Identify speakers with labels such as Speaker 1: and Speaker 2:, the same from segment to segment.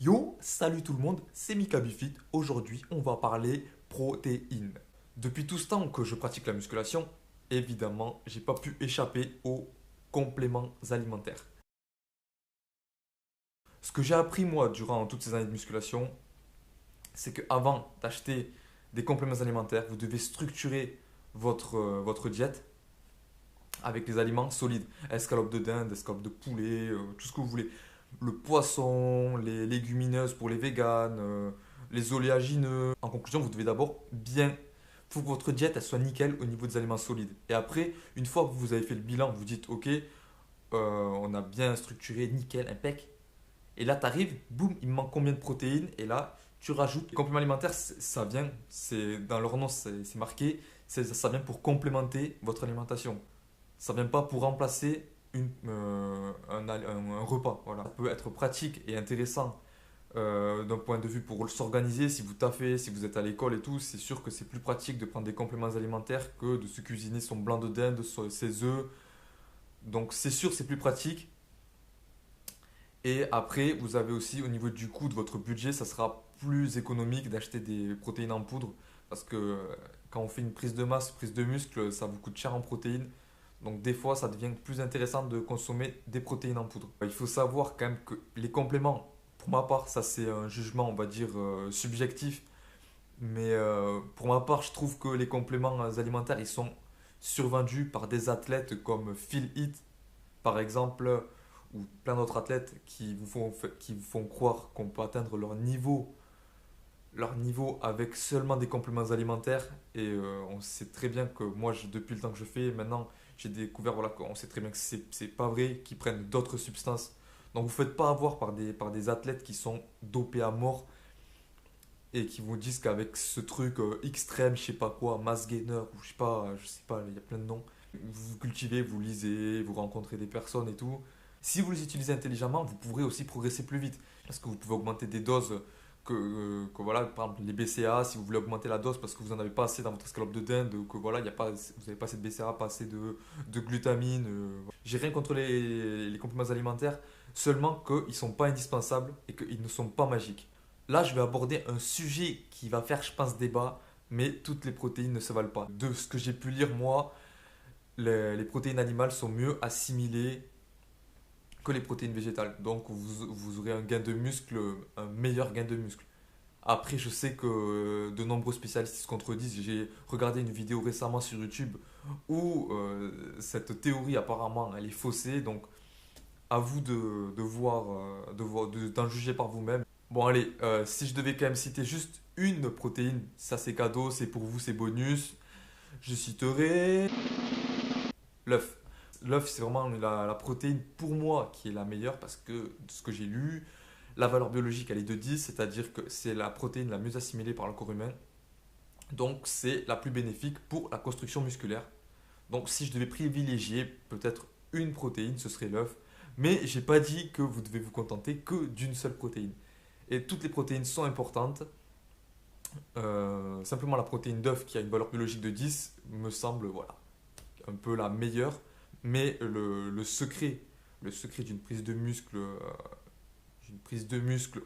Speaker 1: Yo, salut tout le monde, c'est Mika Bifit. Aujourd'hui, on va parler protéines. Depuis tout ce temps que je pratique la musculation, évidemment, j'ai pas pu échapper aux compléments alimentaires. Ce que j'ai appris moi durant toutes ces années de musculation, c'est qu'avant d'acheter des compléments alimentaires, vous devez structurer votre diète avec des aliments solides. Escalope de dinde, escalope de poulet, tout ce que vous voulez. Le poisson, les légumineuses pour les véganes, les oléagineux. En conclusion, vous devez d'abord bien. Il faut que votre diète elle soit nickel au niveau des aliments solides. Et après, une fois que vous avez fait le bilan, vous dites ok, on a bien structuré, nickel, impec. Et là, tu arrives, boum, il me manque combien de protéines. Et là, tu rajoutes. Les compléments alimentaires, ça vient, c'est dans leur nom, c'est marqué, ça vient pour complémenter votre alimentation. Ça vient pas pour remplacer un repas. Voilà. Ça peut être pratique et intéressant d'un point de vue pour s'organiser. Si vous taffez, si vous êtes à l'école et tout, c'est sûr que c'est plus pratique de prendre des compléments alimentaires que de se cuisiner son blanc de dinde, ses œufs. Donc c'est sûr, c'est plus pratique. Et après, vous avez aussi au niveau du coût de votre budget, ça sera plus économique d'acheter des protéines en poudre parce que quand on fait une prise de masse, prise de muscle, ça vous coûte cher en protéines. Donc des fois, ça devient plus intéressant de consommer des protéines en poudre. Il faut savoir quand même que les compléments, pour ma part, ça c'est un jugement, on va dire, subjectif. Mais pour ma part, je trouve que les compléments alimentaires, ils sont survendus par des athlètes comme Phil Heath, par exemple, ou plein d'autres athlètes qui vous font croire qu'on peut atteindre leur niveau avec seulement des compléments alimentaires. Et on sait très bien que moi, depuis le temps que je fais, maintenant, j'ai découvert voilà, qu'on sait très bien que c'est pas vrai, qu'ils prennent d'autres substances. Donc vous ne faites pas avoir par des athlètes qui sont dopés à mort et qui vous disent qu'avec ce truc extrême, je sais pas quoi, mass gainer, ou je sais pas, il y a plein de noms. Vous cultivez, vous lisez, vous rencontrez des personnes et tout. Si vous les utilisez intelligemment, vous pourrez aussi progresser plus vite. Parce que vous pouvez augmenter des doses que voilà, par exemple les BCA, si vous voulez augmenter la dose parce que vous n'en avez pas assez dans votre escalope de dinde, que voilà, y a pas, vous n'avez pas assez de BCA, pas assez de glutamine. J'ai rien contre les compléments alimentaires, seulement qu'ils ne sont pas indispensables et qu'ils ne sont pas magiques. Là, je vais aborder un sujet qui va faire, je pense, débat, mais toutes les protéines ne se valent pas. De ce que j'ai pu lire, moi, les protéines animales sont mieux assimilées que les protéines végétales. Donc vous aurez un gain de muscle, un meilleur gain de muscle. Après, je sais que de nombreux spécialistes se contredisent. J'ai regardé une vidéo récemment sur YouTube où cette théorie apparemment elle est faussée. Donc à vous de voir, d'en juger par vous-même. Bon allez, si je devais quand même citer juste une protéine, ça c'est cadeau, c'est pour vous, c'est bonus. Je citerai l'œuf. L'œuf, c'est vraiment la protéine pour moi qui est la meilleure parce que de ce que j'ai lu, la valeur biologique elle est de 10, c'est-à-dire que c'est la protéine la mieux assimilée par le corps humain. Donc c'est la plus bénéfique pour la construction musculaire. Donc si je devais privilégier peut-être une protéine, ce serait l'œuf. Mais j'ai pas dit que vous devez vous contenter que d'une seule protéine. Et toutes les protéines sont importantes. Simplement la protéine d'œuf qui a une valeur biologique de 10 me semble voilà, un peu la meilleure. Mais le secret d'une prise de muscle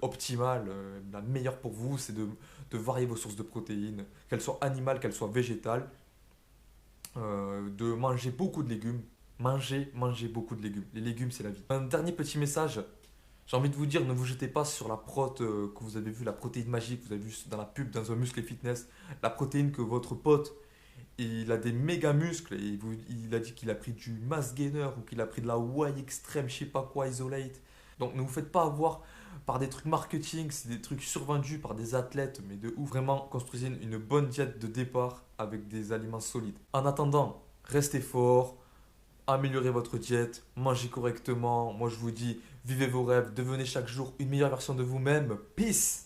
Speaker 1: optimale, la meilleure pour vous, c'est de varier vos sources de protéines, qu'elles soient animales, qu'elles soient végétales, de manger beaucoup de légumes. Manger beaucoup de légumes. Les légumes, c'est la vie. Un dernier petit message, j'ai envie de vous dire, ne vous jetez pas sur la prot que vous avez vu, la protéine magique, vous avez vu dans la pub, dans un muscle et fitness, la protéine que votre pote il a des méga muscles et il a dit qu'il a pris du mass gainer ou qu'il a pris de la whey extrême, je sais pas quoi, isolate. Donc ne vous faites pas avoir par des trucs marketing, c'est des trucs survendus par des athlètes, mais de ouf. Vraiment, construisez une bonne diète de départ avec des aliments solides. En attendant, restez fort, améliorez votre diète, mangez correctement. Moi je vous dis, vivez vos rêves, devenez chaque jour une meilleure version de vous-même. Peace!